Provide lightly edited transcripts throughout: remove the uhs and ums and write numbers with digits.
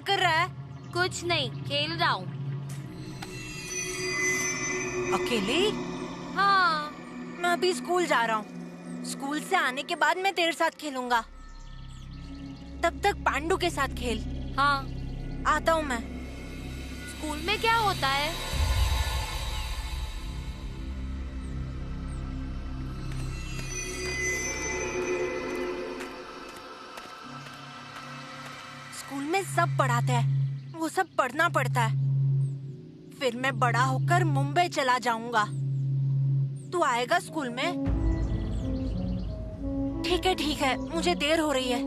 कर रहा है? कुछ नहीं, खेल रहा हूँ। अकेले? हाँ। मैं अभी स्कूल जा रहा हूँ। स्कूल से आने के बाद मैं तेरे साथ खेलूंगा। तब तक पांडु के साथ खेल। हाँ। आता हूँ मैं। स्कूल में क्या होता है? स्कूल में सब पढ़ाते हैं, वो सब पढ़ना पड़ता है। फिर मैं बड़ा होकर मुंबई चला जाऊंगा। तू आएगा स्कूल में? ठीक है, मुझे देर हो रही है।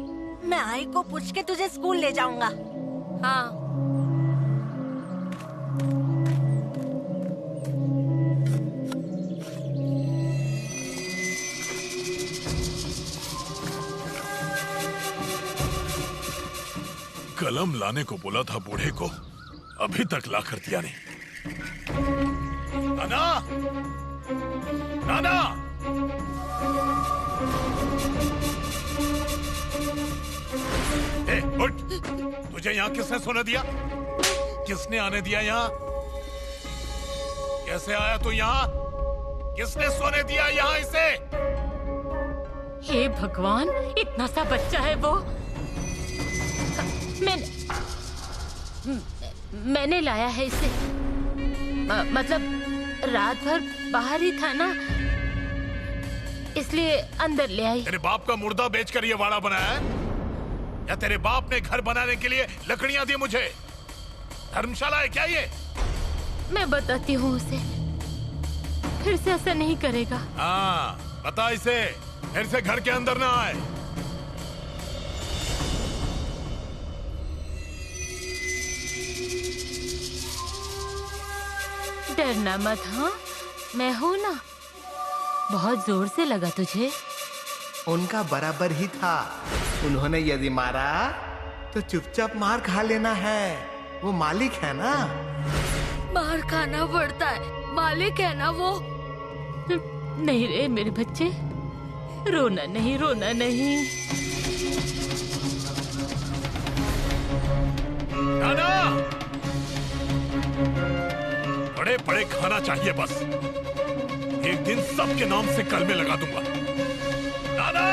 मैं आई को पूछ के तुझे स्कूल ले जाऊंगा। हाँ। कलम लाने को बोला था बूढ़े को, अभी तक ला कर दिया नहीं। नाना! नाना! ए, उठ! तुझे यहाँ किसने सोने दिया? किसने आने दिया यहाँ? कैसे आया तू यहाँ? किसने सोने दिया यहाँ इसे? हे भगवान, इतना सा बच्चा है वो। मैंने लाया है इसे। मतलब रात भर बाहर ही था ना, इसलिए अंदर ले आई। तेरे बाप का मुर्दा बेचकर ये वाड़ा बनाया है? या तेरे बाप ने घर बनाने के लिए लकड़ियां दी मुझे? धर्मशाला है क्या ये? मैं बताती हूँ उसे, फिर से ऐसा नहीं करेगा। हाँ, बता इसे, फिर से घर के अंदर ना आए। डरना मत। हाँ, मैं हूँ ना। बहुत जोर से लगा तुझे? उनका बराबर ही था। उन्होंने यदि मारा तो चुपचाप मार खा लेना है। वो मालिक है ना। मार खाना पड़ता है, मालिक है ना वो। नहीं रे मेरे बच्चे, रोना नहीं, रोना नहीं। नाना! बड़े बड़े खाना चाहिए बस। एक दिन सबके नाम से कलमे लगा दूंगा। नाना!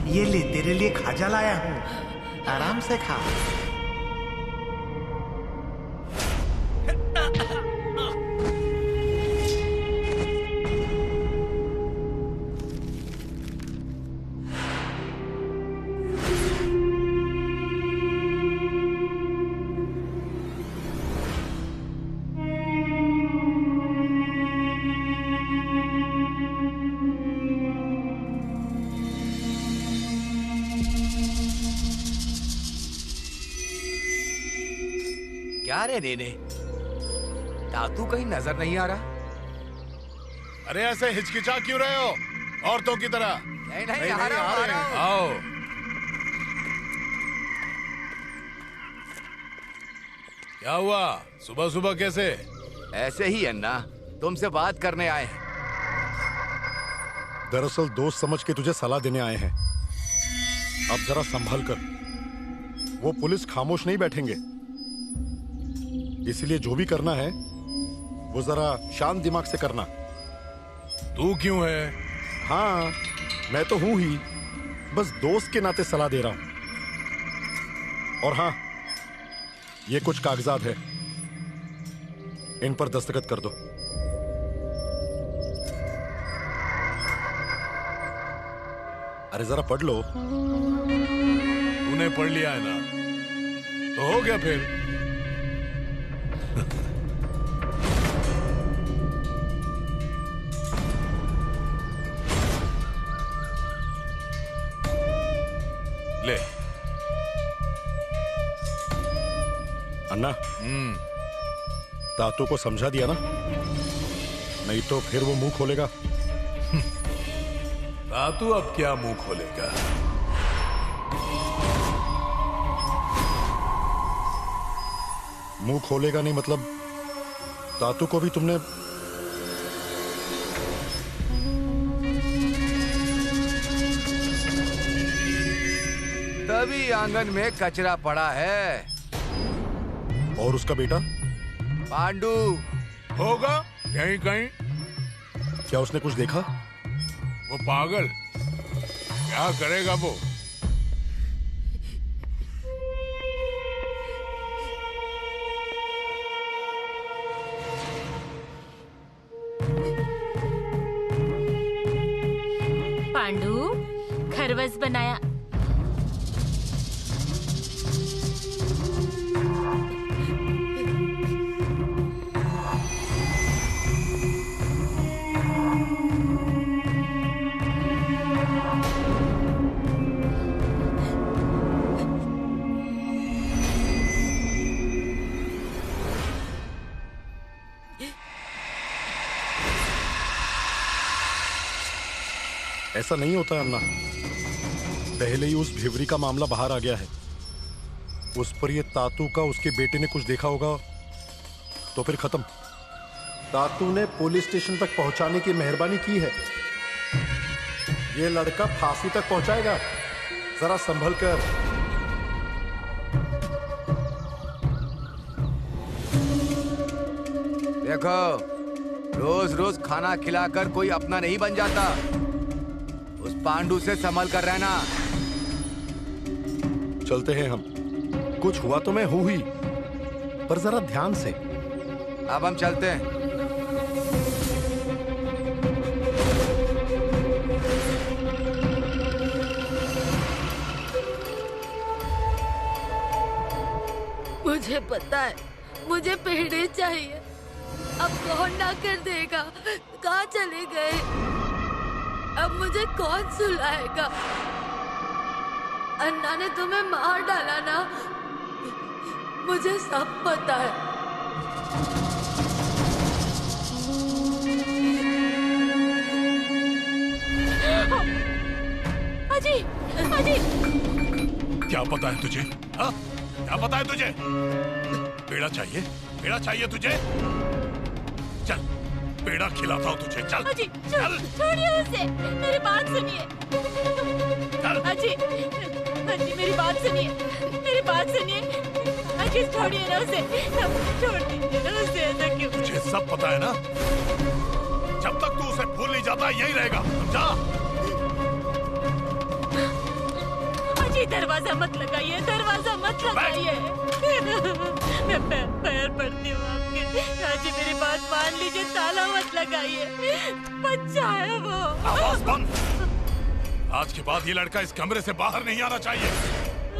ये ले, तेरे लिए खाजा लाया हूँ, आराम से खा। क्या रे नेने, तातू कहीं नजर नहीं आ रहा? अरे ऐसे हिचकिचा क्यों रहे हो औरतों की तरह? नहीं नहीं, आ रहा हूं। आओ। क्या हुआ सुबह सुबह कैसे? ऐसे ही अन्ना, तुमसे बात करने आए हैं। दरअसल दोस्त समझ के तुझे सलाह देने आए हैं। अब जरा संभल कर। वो पुलिस खामोश नहीं बैठेंगे, इसलिए जो भी करना है वो जरा शांत दिमाग से करना। तू क्यों है? हाँ, मैं तो हूं ही, बस दोस्त के नाते सलाह दे रहा हूं। और हाँ, ये कुछ कागजात है, इन पर दस्तखत कर दो। अरे जरा पढ़ लो। तूने पढ़ लिया है ना, तो हो गया फिर। ले। अन्ना, तातू को समझा दिया ना? नहीं तो फिर वो मुंह खोलेगा। तू अब क्या मुंह खोलेगा? मुंह खोलेगा नहीं मतलब तातू को भी तुमने? तभी आंगन में कचरा पड़ा है। और उसका बेटा पांडू होगा यहीं कहीं। क्या उसने कुछ देखा? वो पागल, क्या करेगा वो? पांडू खरवस बनाया। ऐसा नहीं होता है अन्ना। पहले ही उस भिवरी का मामला बाहर आ गया है। उस पर ये तातू का उसके बेटे ने कुछ देखा होगा तो फिर खत्म। तातू ने पुलिस स्टेशन तक पहुंचाने की मेहरबानी की है। ये लड़का फांसी तक पहुंचाएगा। जरा संभल कर। देखो, रोज रोज खाना खिलाकर कोई अपना नहीं बन जाता। उस पांडू से संभल कर रहना। चलते हैं हम। कुछ हुआ तो मैं हूं ही, पर जरा ध्यान से। अब हम चलते हैं। मुझे पता है, मुझे पेड़े चाहिए। अब कौन ना कर देगा? कहाँ चले गए? अब मुझे कौन सुलाएगा? अन्ना ने तुम्हें मार डाला ना, मुझे सब पता है। अजी, अजी, क्या पता है तुझे? हाँ? क्या पता है तुझे? पेड़ा चाहिए? पेड़ा चाहिए तुझे? चल, पेड़ा खिलाता हूँ तुझे। चल अजी, चल छोड़िए उसे। मेरी बात सुनिए। चल। अजी, अजी मेरी बात सुनिए। मेरी बात सुनिए। अजी छोड़िए ना उसे। छोड़ दीजिए ना उसे। ऐसा क्यों? तुझे सब पता है ना? जब तक तू उसे भूल नहीं जाता यही रहेगा, समझा? अजी दरवाजा मत लगाइए, दरवाजा मत लगाइए। मैं पैर पड़ती हूँ आपके। अजी मेरी बात मान लीजिए, ताला मत लगाइए। बच्चा है वो। आवाज बंद। आज के बाद ये लड़का इस कमरे से बाहर नहीं आना चाहिए।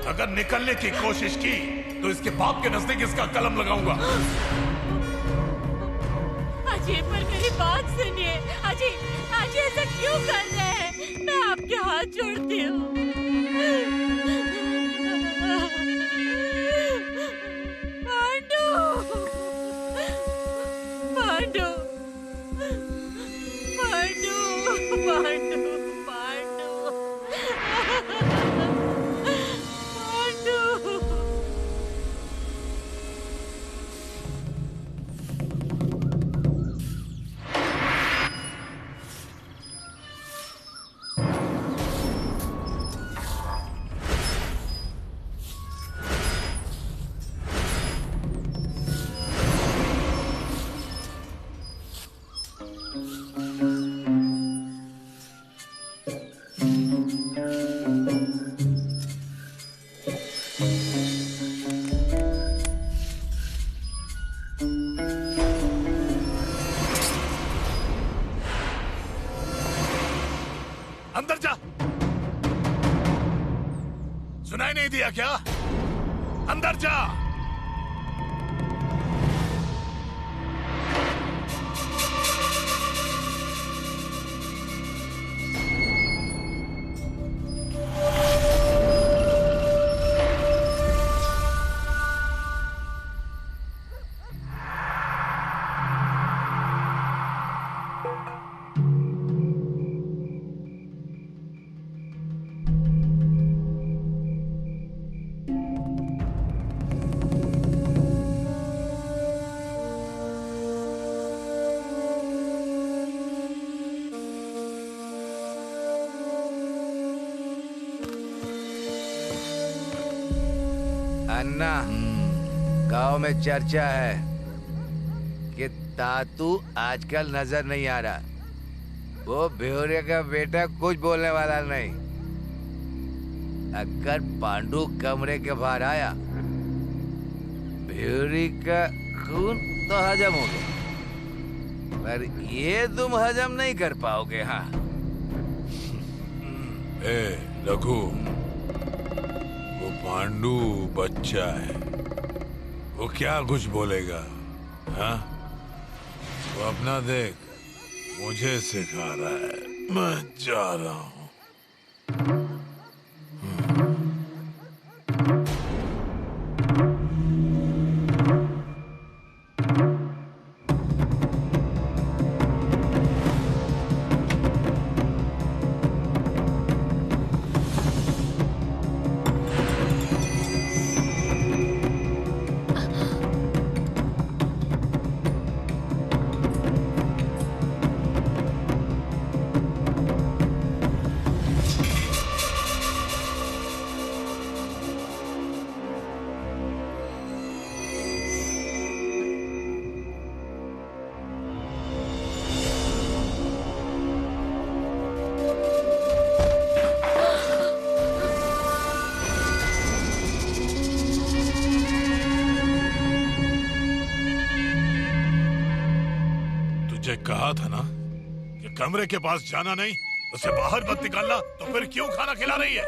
अगर निकलने की कोशिश की तो इसके बाप के नजदीक इसका कलम लगाऊंगा। अजी पर मेरी बात सुनिए। अजी, अजी ऐसा क्यों कर रहे हैं? मैं आपके हाथ जोड़ती हूँ। पांडू, पांडू, पांडू, पांडू, पांडू, पांडू। अंदर जा। सुनाई नहीं दिया क्या? अंदर जा। अन्ना, गांव में चर्चा है कि तातू आजकल नजर नहीं आ रहा। वो बेहोरे का बेटा कुछ बोलने वाला नहीं। अगर पांडु कमरे के बाहर आया, बेहोरी का खून तो हजम हो गया, पर ये तुम हजम नहीं कर पाओगे। हाँ ए रघु, वो पांडु बच्चा है, वो क्या कुछ बोलेगा? हाँ, वो अपना देख, मुझे सिखा रहा है। मैं जा रहा हूँ। कहा था ना कि कमरे के पास जाना नहीं, उसे बाहर मत निकालना, तो फिर क्यों खाना खिला रही है?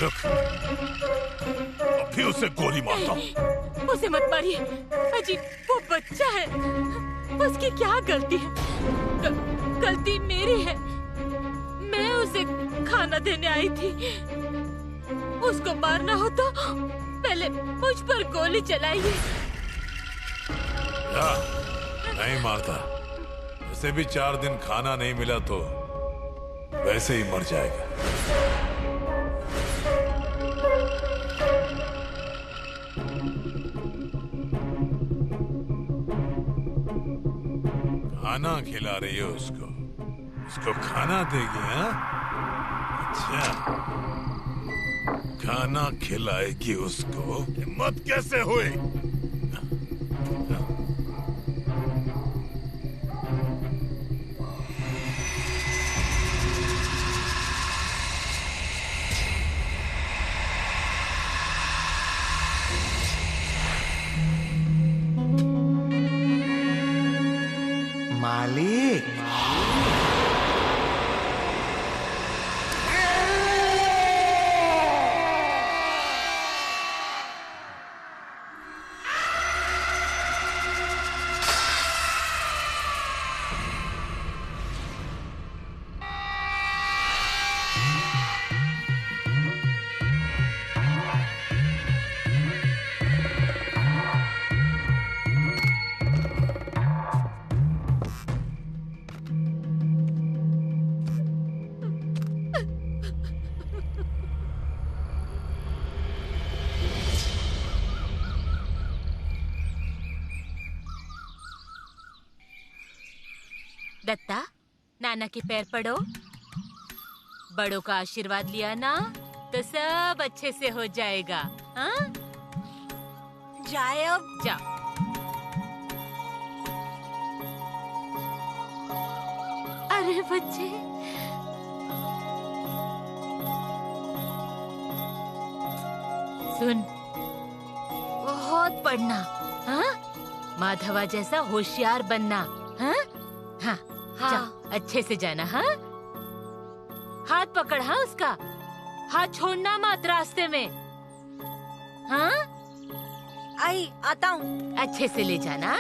रुक, अभी उसे गोली मारता हूँ। उसे मत मारिए अजी, वो बच्चा है, उसकी क्या गलती है? गलती मेरी है, मैं उसे खाना देने आई थी। उसको मारना हो तो पहले मुझ पर गोली चलाइए। नहीं मारता, उसे भी 4 दिन खाना नहीं मिला तो वैसे ही मर जाएगा। खाना खिला रही है उसको, उसको खाना देगी? हाँ, अच्छा, खाना खिलाएगी उसको? हिम्मत कैसे हुई? मालिक, दत्ता, नाना के पैर पड़ो। बड़ों का आशीर्वाद लिया ना तो सब अच्छे से हो जाएगा। हाँ, जाए अब। जा। अरे बच्चे, सुन, बहुत पढ़ना। हाँ, माधवा जैसा होशियार बनना। हाँ हाँ हाँ, अच्छे से जाना। हाँ, हाथ पकड़। हाँ, उसका हाथ छोड़ना मत रास्ते में। हाँ, आई आता हूँ। अच्छे से ले जाना।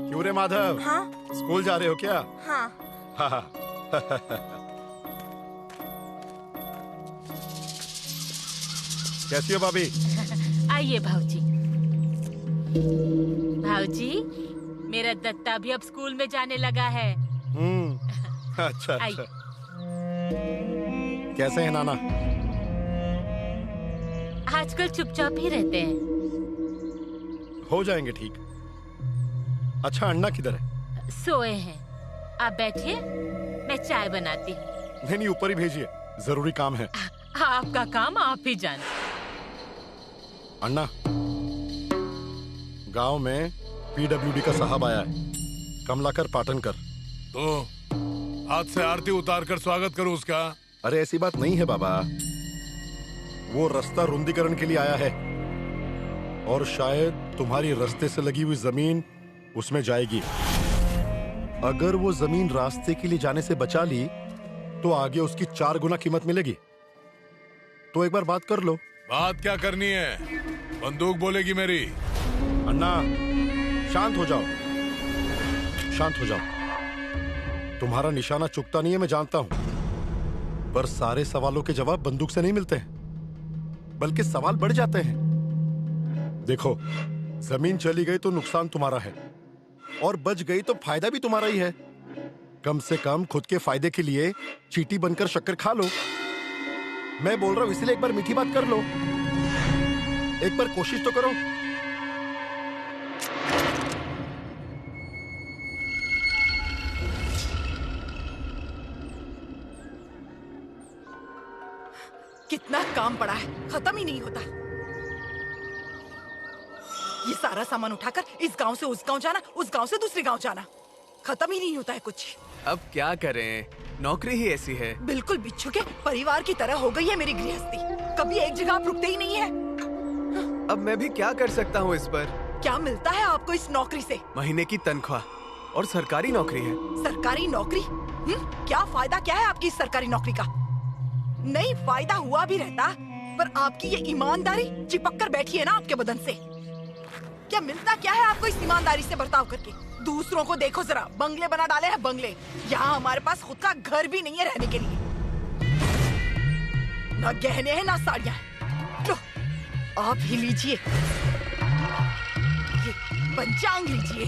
क्यों रे माधव? हाँ, स्कूल जा रहे हो क्या? हाँ। कैसी हो भाभी? आइए भाऊजी। भाऊजी, मेरा दत्ता भी अब स्कूल में जाने लगा है। अच्छा अच्छा। कैसे हैं नाना? आजकल चुपचाप ही रहते हैं। हो जाएंगे ठीक। अच्छा, अन्ना किधर है? सोए हैं। आप बैठिए, मैं चाय बनाती हूँ। नहीं, ऊपर ही भेजिए। जरूरी काम है। आपका काम आप ही जाने। अन्ना, गांव में पीडब्ल्यूडी का साहब आया है, कमलाकर पाटनकर। तो हाथ से आरती उतार कर स्वागत करूं उसका? अरे ऐसी बात नहीं है बाबा, वो रास्ता रुंदीकरण के लिए आया है और शायद तुम्हारी रास्ते से लगी हुई जमीन उसमें जाएगी। अगर वो जमीन रास्ते के लिए जाने से बचा ली तो आगे उसकी 4 गुना कीमत मिलेगी। तो एक बार बात कर लो। बात क्या करनी है? बंदूक बोलेगी मेरी। अन्ना, शांत हो जाओ, शांत हो जाओ। तुम्हारा निशाना चुकता नहीं है, मैं जानता हूं, पर सारे सवालों के जवाब बंदूक से नहीं मिलते हैं, बल्कि सवाल बढ़ जाते हैं। देखो, जमीन चली गई तो नुकसान तुम्हारा है और बच गई तो फायदा भी तुम्हारा ही है। कम से कम खुद के फायदे के लिए चींटी बनकर शक्कर खा लो। मैं बोल रहा हूं इसलिए एक बार मीठी बात कर लो, एक बार कोशिश तो करो। कितना काम पड़ा है, खत्म ही नहीं होता। ये सारा सामान उठाकर इस गांव से उस गांव जाना, उस गांव से दूसरे गांव जाना, खत्म ही नहीं होता है कुछ। अब क्या करें, नौकरी ही ऐसी है। बिल्कुल बिच्छू के परिवार की तरह हो गई है मेरी गृहस्थी, कभी एक जगह आप रुकते ही नहीं है। अब मैं भी क्या कर सकता हूँ इस पर? क्या मिलता है आपको इस नौकरी से? महीने की तनख्वाह, और सरकारी नौकरी है। सरकारी नौकरी? क्या फायदा क्या है आपकी इस सरकारी नौकरी का? नहीं, फायदा हुआ भी रहता, पर आपकी ये ईमानदारी चिपक कर बैठी है ना आपके बदन से। क्या मिलता क्या है आपको इस ईमानदारी से बर्ताव करके? दूसरों को देखो जरा, बंगले बना डाले हैं बंगले। यहाँ हमारे पास खुद का घर भी नहीं है रहने के लिए। ना गहने हैं ना साड़ियाँ हैं। लो, आप ही लीजिए, ये पंचांग लीजिए,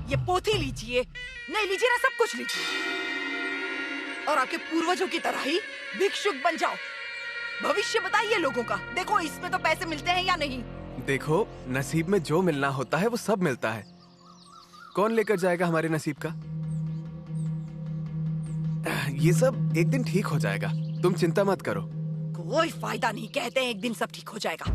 ये पोथी लीजिए, नहीं लीजिए ना सब कुछ लीजिए, और आपके पूर्वजों की तरह ही भिक्षुक बन जाओ। भविष्य बताइए लोगों का, देखो इसमें तो पैसे मिलते हैं या नहीं। देखो, नसीब में जो मिलना होता है वो सब मिलता है। कौन लेकर जाएगा हमारे नसीब का? ये सब एक दिन ठीक हो जाएगा, तुम चिंता मत करो। कोई फायदा नहीं, कहते हैं एक दिन सब ठीक हो जाएगा।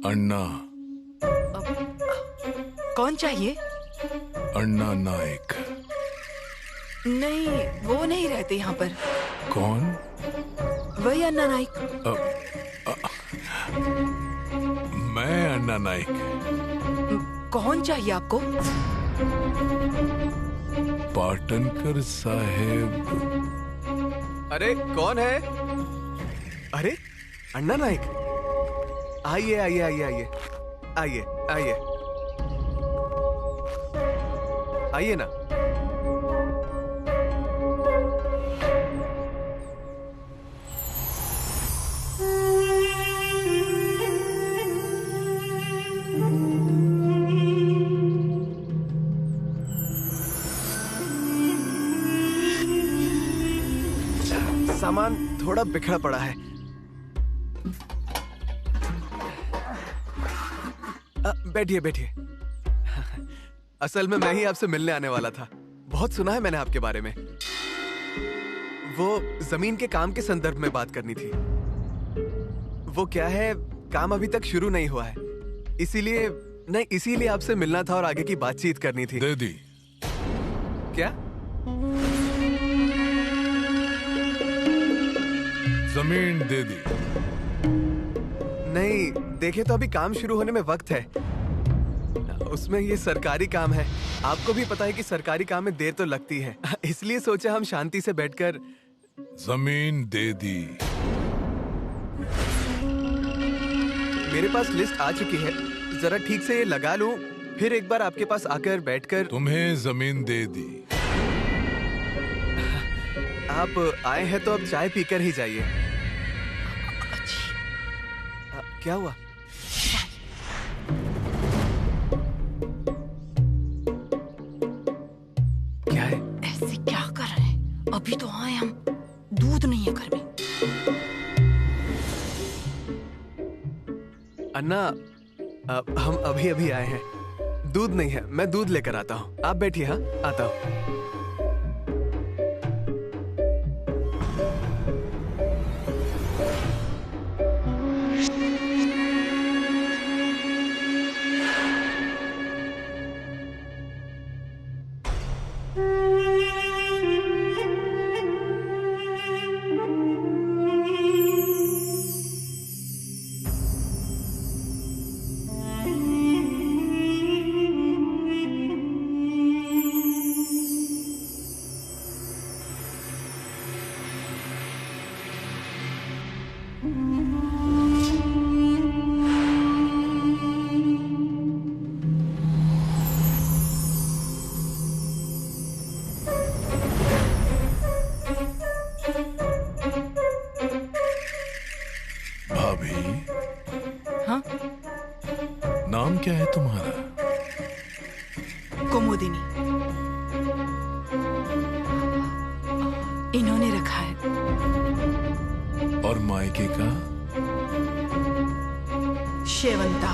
अन्ना। कौन चाहिए? अन्ना नाइक। नहीं, वो नहीं रहते यहाँ पर। कौन? वही अन्ना नाइक। मैं अन्ना नाइक। कौन चाहिए आपको? पाटनकर साहेब। अरे कौन है? अरे अन्ना नाइक, आइए आइए आइए आइए आइए आइए आइए ना। सामान थोड़ा बिखरा पड़ा है। बैठिए बैठिए। असल में मैं ही आपसे मिलने आने वाला था। बहुत सुना है मैंने आपके बारे में। वो जमीन के काम के संदर्भ में बात करनी थी। वो क्या है, काम अभी तक शुरू नहीं हुआ है, इसीलिए आपसे मिलना था और आगे की बातचीत करनी थी। दे दी। क्या? जमीन दे दी। नहीं, देखे तो अभी काम शुरू होने में वक्त है। उसमें ये सरकारी काम है, आपको भी पता है कि सरकारी काम में देर तो लगती है। इसलिए सोचा हम शांति से बैठकर। जमीन दे दी। मेरे पास लिस्ट आ चुकी है, जरा ठीक से ये लगा लूं, फिर एक बार आपके पास आकर बैठकर। तुम्हें जमीन दे दी। आप आए हैं तो अब चाय पीकर ही जाइए। क्या हुआ? क्या है? ऐसे क्या कर रहे हैं? अभी तो आए हम, दूध नहीं है घर में। अन्ना, हम अभी अभी आए हैं, दूध नहीं है, मैं दूध लेकर आता हूँ। आप बैठिए। हाँ, आता हूँ। नाम क्या है तुम्हारा? कुमुदिनी। इन्होंने रखा है। और मायके का? शेवंता।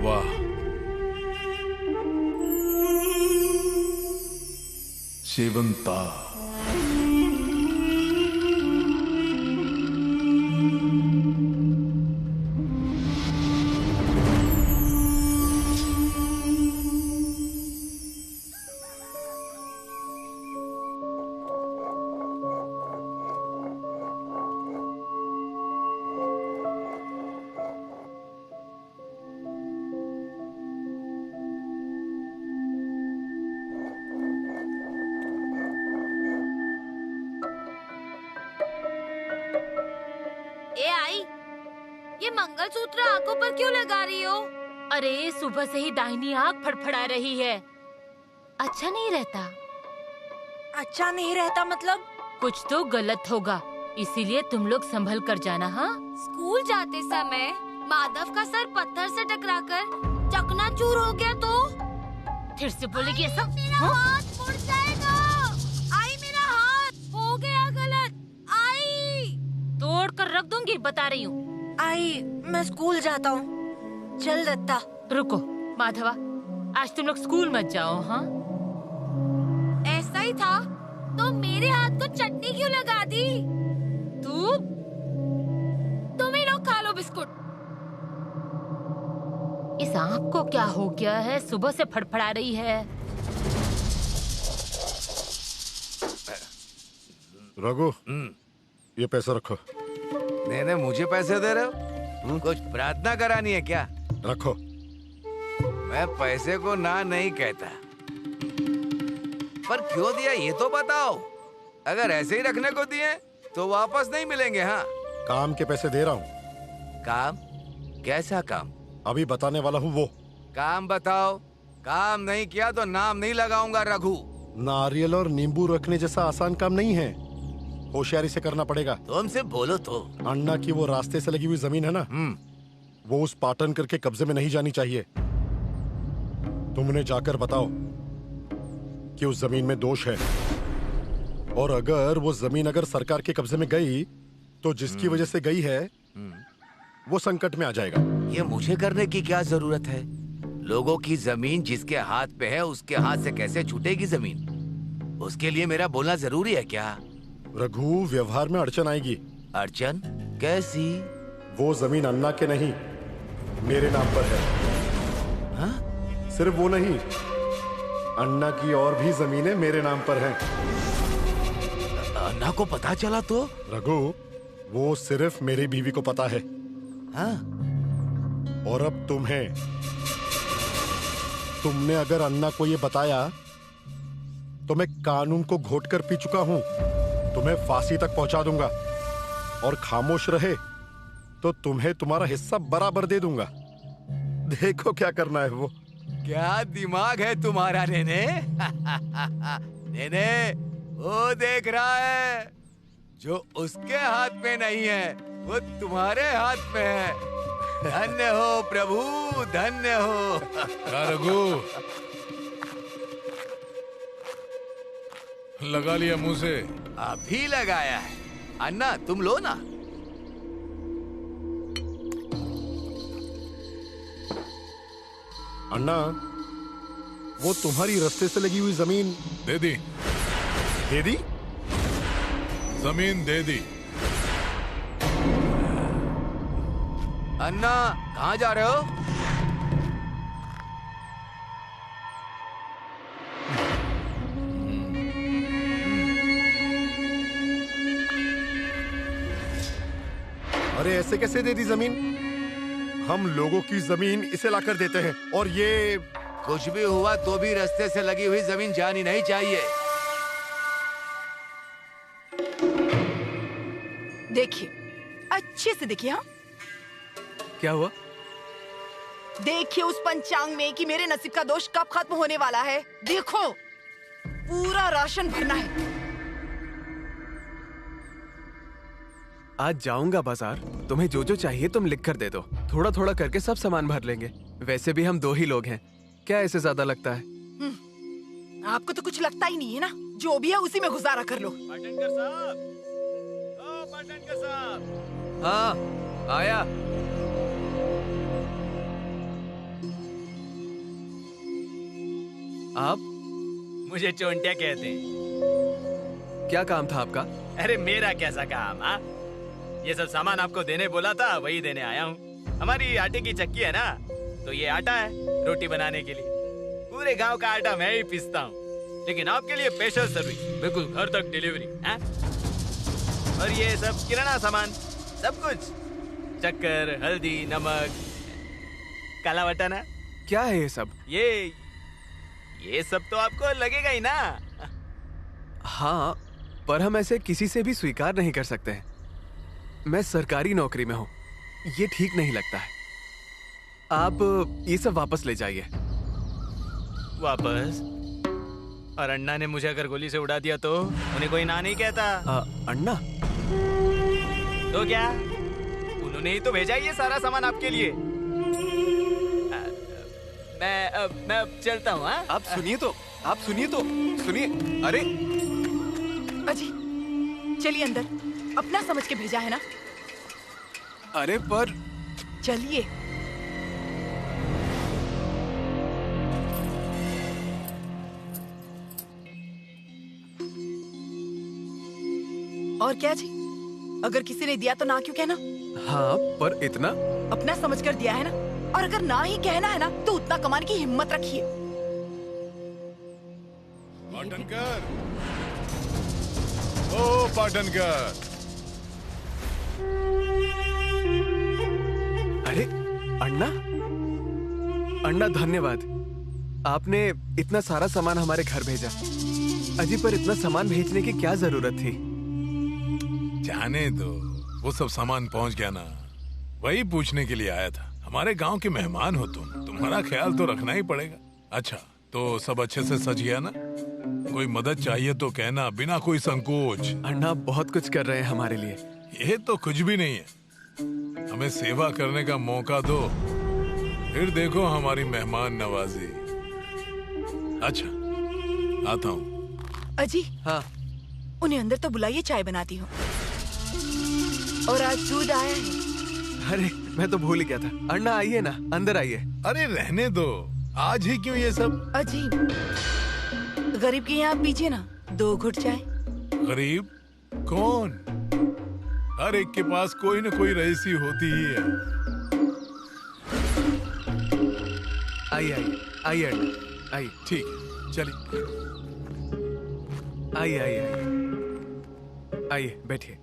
वाह, शेवंता। मंगलसूत्र आंखों पर क्यों लगा रही हो? अरे सुबह से ही दाहिनी आंख फड़फड़ा रही है। अच्छा नहीं रहता। अच्छा नहीं रहता मतलब? कुछ तो गलत होगा, इसीलिए तुम लोग संभल कर जाना। हाँ, स्कूल जाते समय माधव का सर पत्थर से टकराकर चकनाचूर हो गया तो? फिर से बोलेगी ऐसा? मेरा हाथ मुड़ जाएगा। आई, मेरा हाथ हो गया गलत। आई, तोड़ कर रख दूंगी, बता रही हूँ। आई, मैं स्कूल जाता हूँ। चल दत्ता। रुको माधवा, आज तुम लोग स्कूल मत जाओ। हाँ, ऐसा ही था तो मेरे हाथ को चटनी क्यों लगा दी? तुम ही लोग खा लो बिस्कुट। इस आँख को क्या हो गया है? सुबह से फड़फड़ा रही है। रघु, ये पैसा रखो। नहीं, मुझे पैसे दे रहे हो? कुछ प्रार्थना करानी है क्या? रखो। मैं पैसे को ना नहीं कहता, पर क्यों दिया ये तो बताओ। अगर ऐसे ही रखने को दिए तो वापस नहीं मिलेंगे। हाँ, काम के पैसे दे रहा हूँ। काम? कैसा काम? अभी बताने वाला हूँ वो। काम बताओ। काम नहीं किया तो नाम नहीं लगाऊंगा रघु। नारियल और नींबू रखने जैसा आसान काम नहीं है, होशियारी से करना पड़ेगा। तुमसे बोलो तो। अन्ना की वो रास्ते से लगी हुई जमीन है ना, वो उस पाटन करके कब्जे में नहीं जानी चाहिए। तुमने जाकर बताओ कि उस जमीन में दोष है, और अगर वो जमीन अगर सरकार के कब्जे में गई तो जिसकी वजह से गई है वो संकट में आ जाएगा। ये मुझे करने की क्या जरूरत है? लोगों की जमीन जिसके हाथ पे है उसके हाथ से कैसे छूटेगी जमीन? उसके लिए मेरा बोलना जरूरी है क्या? रघु, व्यवहार में अड़चन आएगी। अड़चन? कैसी? वो जमीन अन्ना के नहीं, मेरे नाम पर है। हाँ? सिर्फ वो नहीं, अन्ना की और भी जमीनें मेरे नाम पर हैं। अन्ना को पता चला तो? रघु, वो सिर्फ मेरी बीवी को पता है। हाँ? और अब तुमने अगर अन्ना को ये बताया तो मैं कानून को घोटकर पी चुका हूं, तुम्हें फांसी तक पहुंचा दूंगा। और खामोश रहे तो तुम्हें तुम्हारा हिस्सा बराबर दे दूंगा। देखो क्या करना है वो। क्या दिमाग है तुम्हारा नेने? नेने, वो देख रहा है जो उसके हाथ में नहीं है वो तुम्हारे हाथ में है। धन्य हो प्रभु, धन्य हो। रघु, लगा लिया मुंह से? अभी लगाया है। अन्ना तुम लो ना। अन्ना, वो तुम्हारी रास्ते से लगी हुई जमीन दे दी। दे दी? जमीन दे दी। अन्ना कहाँ जा रहे हो? अरे ऐसे कैसे दे दी जमीन? हम लोगों की जमीन इसे लाकर देते हैं और ये कुछ भी हुआ तो भी रास्ते से लगी हुई जमीन जानी नहीं चाहिए। देखिए, अच्छे से देखिए। हाँ, क्या हुआ? देखिए उस पंचांग में कि मेरे नसीब का दोष कब खत्म होने वाला है। देखो, पूरा राशन भरना है। आज जाऊंगा बाजार, तुम्हें जो जो चाहिए तुम लिख कर दे दो। थोड़ा थोड़ा करके सब सामान भर लेंगे। वैसे भी हम 2 ही लोग हैं, क्या ऐसे ज्यादा लगता है? आपको तो कुछ लगता ही नहीं है ना। जो भी है उसी में गुजारा कर लो। पाटनकर साहब, ओ पाटनकर साहब। हाँ, आया। आप? मुझे चोंटिया कहते हैं। क्या काम था आपका? अरे मेरा कैसा काम? हाँ, ये सब सामान आपको देने बोला था, वही देने आया हूँ। हमारी आटे की चक्की है ना, तो ये आटा है रोटी बनाने के लिए। पूरे गांव का आटा मैं ही पीसता हूँ, लेकिन आपके लिए स्पेशल सर्विस, बिल्कुल घर तक डिलीवरी। और ये सब किराना सामान, सब कुछ, शक्कर, हल्दी, नमक, काला वटाना। क्या है ये सब? ये सब तो आपको लगेगा ही ना। हाँ, पर हम ऐसे किसी से भी स्वीकार नहीं कर सकते हैं। मैं सरकारी नौकरी में हूँ, ये ठीक नहीं लगता है। आप ये सब वापस ले जाइए। वापस? और अन्ना ने मुझे अगर गोली से उड़ा दिया तो उन्हें कोई ना नहीं कहता। अन्ना? तो क्या, उन्होंने ही तो भेजा ये सारा सामान आपके लिए। मैं अब चलता हूँ। आप सुनिए तो, सुनिए। अरे अजी, चलिए अंदर। अपना समझ के भेजा है ना। अरे पर चलिए। और क्या जी, अगर किसी ने दिया तो ना क्यों कहना? हाँ, पर इतना अपना समझ कर दिया है ना। और अगर ना ही कहना है ना तो उतना कमाने की हिम्मत रखिए। पाटनकर, ओ पाटनकर। अरे अन्ना धन्यवाद। आपने इतना सारा सामान हमारे घर भेजा। अजी, पर इतना सामान भेजने की क्या जरूरत थी? जाने दो, वो सब सामान पहुंच गया ना, वही पूछने के लिए आया था। हमारे गांव के मेहमान हो तुम, तुम्हारा ख्याल तो रखना ही पड़ेगा। अच्छा, तो सब अच्छे से सज गया ना? कोई मदद चाहिए तो कहना, बिना कोई संकोच। अन्ना बहुत कुछ कर रहे हैं हमारे लिए। ये तो कुछ भी नहीं है, हमें सेवा करने का मौका दो, फिर देखो हमारी मेहमान नवाजी। अच्छा, आता हूँ। अजी, हाँ, उन्हें अंदर तो बुलाइए, चाय बनाती हूँ। और आज दूध आया है। अरे मैं तो भूल ही गया था। अन्ना आइए ना, अंदर आइए। अरे रहने दो, आज ही क्यों ये सब? अजीब, गरीब के यहाँ पीछे ना 2 घुट चाय। गरीब कौन? हर एक के पास कोई न कोई रईसी होती ही है। आइए अन्ना, आइए। ठीक है, चलिए। आइए, बैठिए।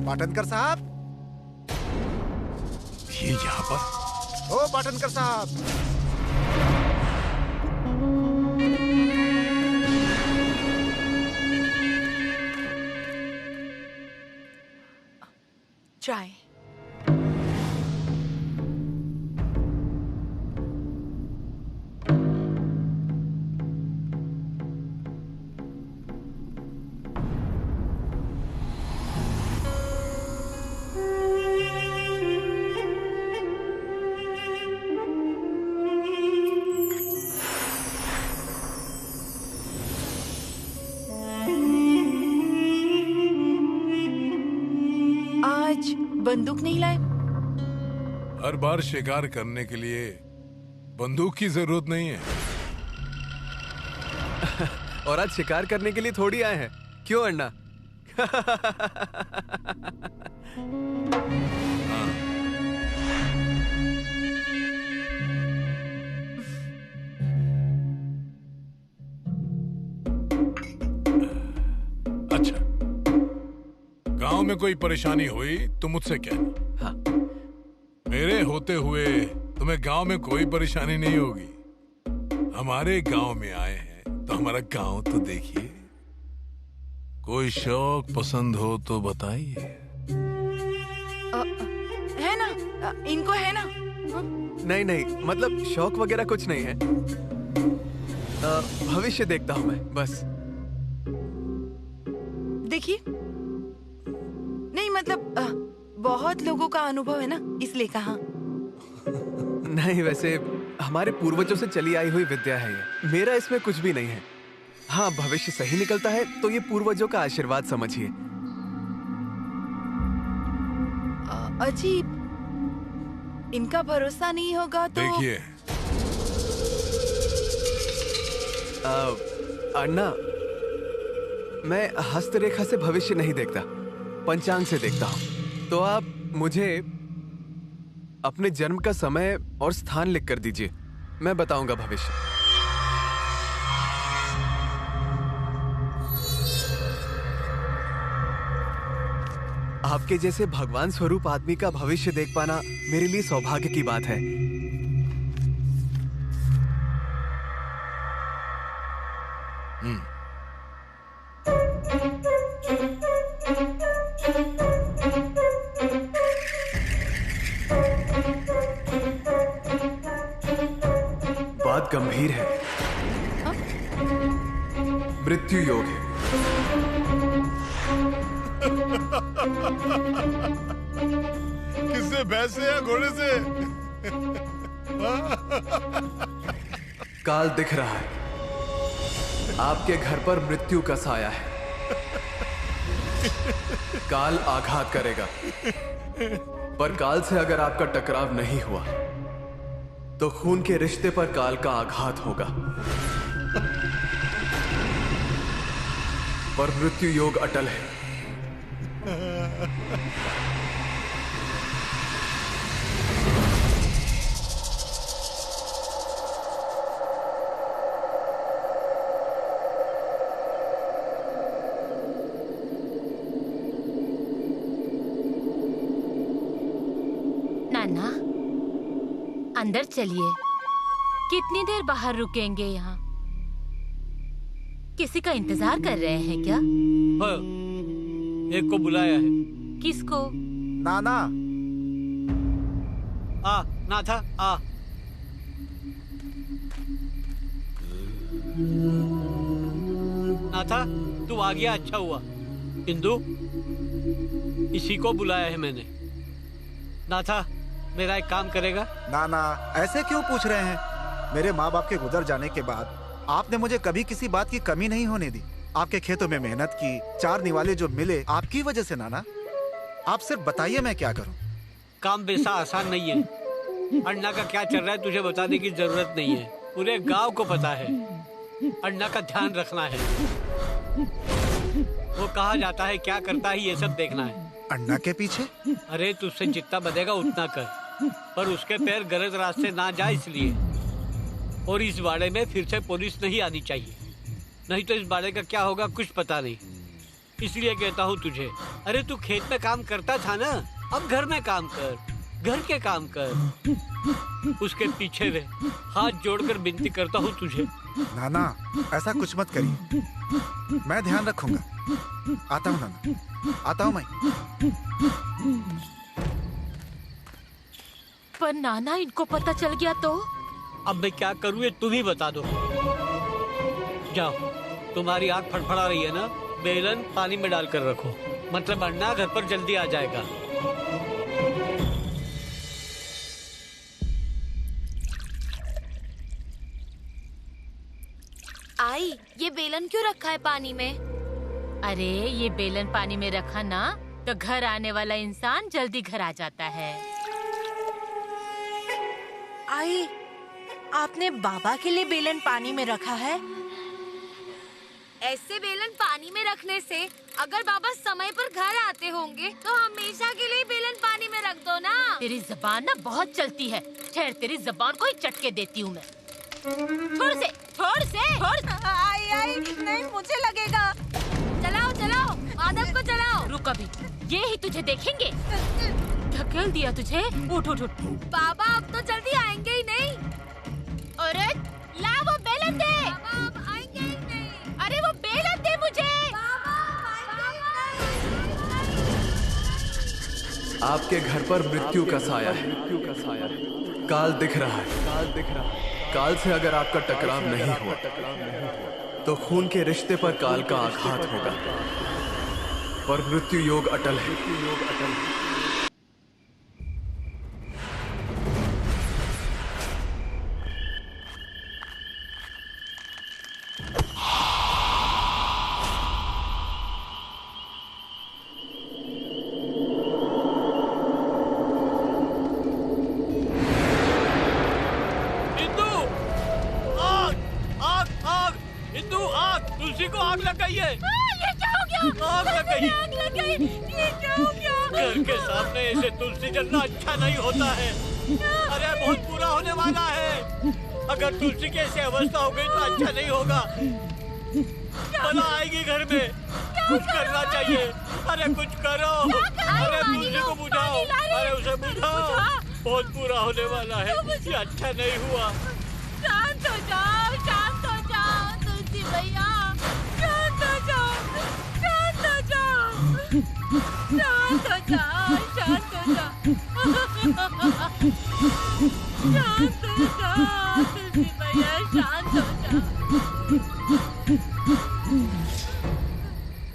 पाटनकर साहब, ये यहाँ पर? ओ पाटनकर साहब, चाय। बंदूक नहीं लाए? हर बार शिकार करने के लिए बंदूक की जरूरत नहीं है। और आज शिकार करने के लिए थोड़ी आए हैं, क्यों अन्ना? अच्छा, गांव में कोई परेशानी हुई तो मुझसे कहना। हाँ। मेरे होते हुए तुम्हें गांव में कोई परेशानी नहीं होगी। हमारे गांव में आए हैं तो हमारा गांव तो देखिए। कोई शौक पसंद हो तो बताइए। है ना, इनको है ना? नहीं नहीं, मतलब शौक वगैरह कुछ नहीं है। भविष्य देखता हूँ मैं, बस। देखिए, नहीं मतलब बहुत लोगों का अनुभव है ना, इसलिए कहा। नहीं, वैसे हमारे पूर्वजों से चली आई हुई विद्या है ये। मेरा इसमें कुछ भी नहीं है। हाँ, भविष्य सही निकलता है तो ये पूर्वजों का आशीर्वाद समझिए। अजीब, इनका भरोसा नहीं होगा तो। देखिए अन्ना, मैं हस्तरेखा से भविष्य नहीं देखता, पंचांग से देखता हूँ। तो आप मुझे अपने जन्म का समय और स्थान लिख कर दीजिए, मैं बताऊंगा भविष्य। आपके जैसे भगवान स्वरूप आदमी का भविष्य देख पाना मेरे लिए सौभाग्य की बात है। बात गंभीर है। मृत्यु योग है। किससे, भैंस से या घोड़े से? काल दिख रहा है, आपके घर पर मृत्यु का साया है। काल आघात करेगा, पर काल से अगर आपका टकराव नहीं हुआ तो खून के रिश्ते पर काल का आघात होगा। पर मृत्यु योग अटल है। नाना, अंदर चलिए। कितनी देर बाहर रुकेंगे यहाँ? किसी का इंतजार कर रहे हैं क्या? हाँ, एक को बुलाया है। किसको? नाना। आ, नाथा, आ। नाथा, तू आ गया, अच्छा हुआ। इंदु, इसी को बुलाया है मैंने। नाथा, मेरा एक काम करेगा? नाना, ऐसे क्यों पूछ रहे हैं? मेरे माँ बाप के गुजर जाने के बाद आपने मुझे कभी किसी बात की कमी नहीं होने दी। आपके खेतों में मेहनत की, 4 निवाले जो मिले आपकी वजह से। नाना, आप सिर्फ बताइए मैं क्या करूं। काम वैसा आसान नहीं है। अन्ना का क्या चल रहा है तुझे बताने की जरूरत नहीं है, पूरे गांव को पता है। अन्ना का ध्यान रखना है, वो कहाँ जाता है, क्या करता है, ये सब देखना है। अन्ना के पीछे? अरे तुझसे जितना बनेगा उतना कर, पर उसके पैर गलत रास्ते ना जाए इसलिए। और इस बाड़े में फिर से पुलिस नहीं आनी चाहिए, नहीं तो इस बाड़े का क्या होगा कुछ पता नहीं। इसलिए कहता हूँ तुझे। अरे तू खेत में काम करता था ना, अब घर में काम कर, घर के काम कर, उसके पीछे रह। हाथ जोड़कर विनती करता हूँ तुझे। नाना, ऐसा कुछ मत करिए। मैं ध्यान रखूंगा। आता हूँ नाना, आता हूँ मैं। पर नाना, इनको पता चल गया तो? अब मैं क्या करूँ ये तुम ही बता दो। जाओ, तुम्हारी आँख फड़फड़ा रही है ना, बेलन पानी में डालकर रखो, मतलब अन्ना घर पर जल्दी आ जाएगा। आई, ये बेलन क्यों रखा है पानी में? अरे ये बेलन पानी में रखा ना तो घर आने वाला इंसान जल्दी घर आ जाता है। आई, आपने बाबा के लिए बेलन पानी में रखा है? ऐसे बेलन पानी में रखने से अगर बाबा समय पर घर आते होंगे तो हमेशा के लिए बेलन पानी में रख दो ना। तेरी जबान ना बहुत चलती है। ठहर, तेरी जबान को ही चटके देती हूँ मैं। छोड़ से, छोड़ से, छोड़। आई आई, नहीं मुझे लगेगा। चलाओ चलाओ, माधव को चलाओ। रुक अभी, ये ही तुझे देखेंगे। ढकेल दिया तुझे। उठ उठ उठ। बाबा अब तो जल्दी आएंगे ही नहीं। अरे ला वो बेलन दे। बाबा अब आएंगे ही नहीं। अरे वो बेलन दे मुझे। आपके घर पर मृत्यु का साया है। काल दिख रहा है। काल से अगर आपका टकराव नहीं हुआ तो खून के रिश्ते पर काल का आघात होगा, पर मृत्यु योग अटल है। तुलसी को आग लग गई है। ये क्या हो गया? आग लग गई। आग लग गई। ये क्या हो गया? घर के सामने ऐसे तुलसी जलना अच्छा नहीं होता है। अरे बहुत बुरा होने वाला है। अगर तुलसी की ऐसी अवस्था हो गई तो अच्छा नहीं होगा। बला आएगी घर में। कुछ करना चाहिए। अरे कुछ करो। अरे तुलसी को बुझाओ। अरे उसे बुझाओ। बहुत बुरा होने वाला है। ये अच्छा नहीं हुआ। शांत हो जाओ, शांत हो जाओ तुलसी भैया, शांत हो जाओ, शांत हो जाओ, शांत हो जाओ, शांत हो जाओ, शांत हो जाओ तुलसी भैया, शांत हो जाओ।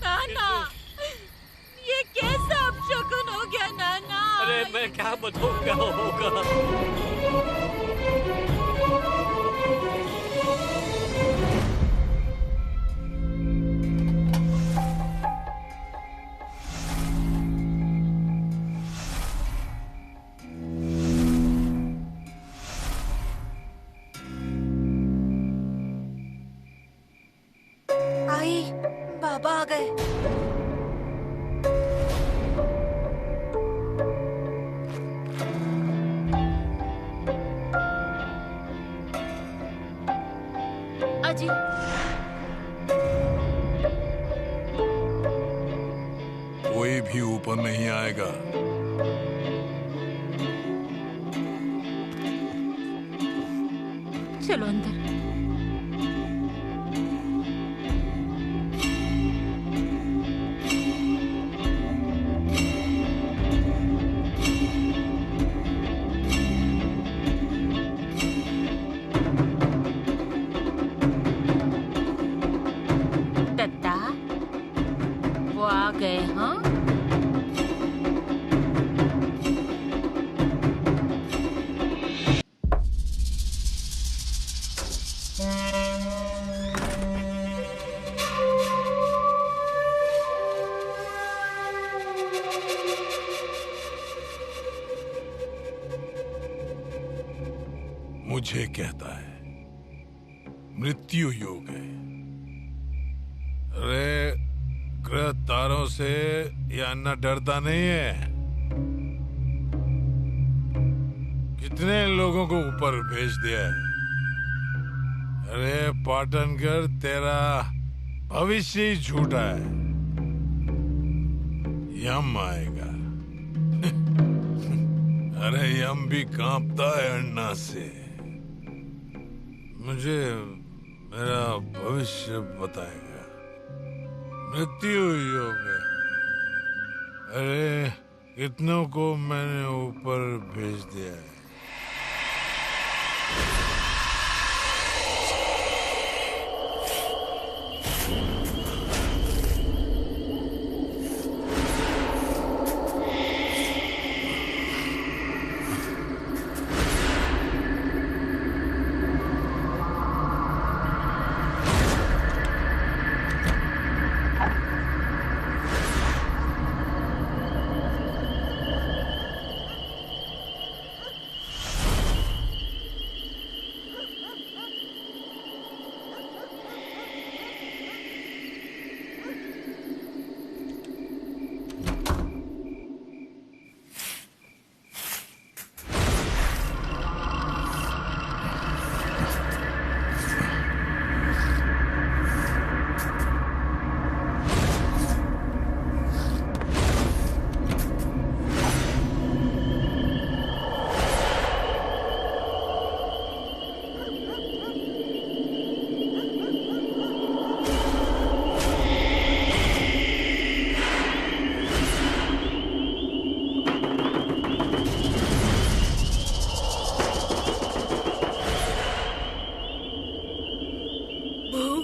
नाना, ये कैसा अपशकुन हो गया नाना? अरे मैं क्या बताऊं क्या होगा। आई, बाबा आ गए। अजी, कोई भी ऊपर नहीं आएगा। चलो अंदर। दत्ता, वो आ गए। हाँ, मुझे कहता है मृत्यु योग है। अरे ग्रह तारों से ये अन्ना डरता नहीं है। कितने लोगों को ऊपर भेज दिया है। अरे पाटनगर, तेरा भविष्य ही झूठा है। यम आएगा। अरे यम भी कांपता है अन्ना से। मेरा भविष्य बताएगा। मृत्यु योग है। अरे कितनों को मैंने ऊपर भेज दिया है।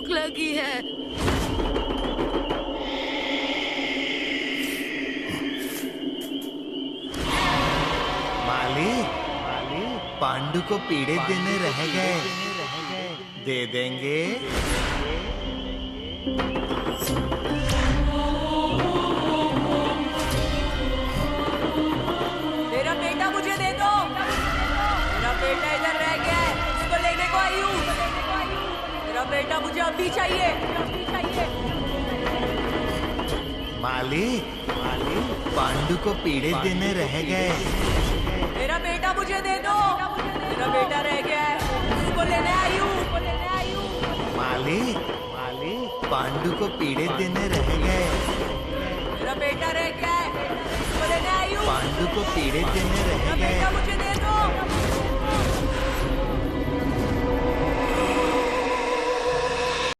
लगी है। माली पांडु को पीड़े देने रह गए, दे देंगे। मेरा बेटा मुझे दे दो। मेरा बेटा इधर रह गया है, इसको लेने को आई हूँ। मेरा बेटा मुझे अभी चाहिए। माली पांडु को पीड़े देने रह गए। मेरा बेटा मुझे दे दो। मेरा बेटा रह गया है, इसको लेने आई हूँ। माली पांडु को पीड़े देने रह गए। मेरा बेटा रह गया है, इसको लेने आई हूँ। पांडु को पीड़े देने रह मेरा गए। बेटा मुझे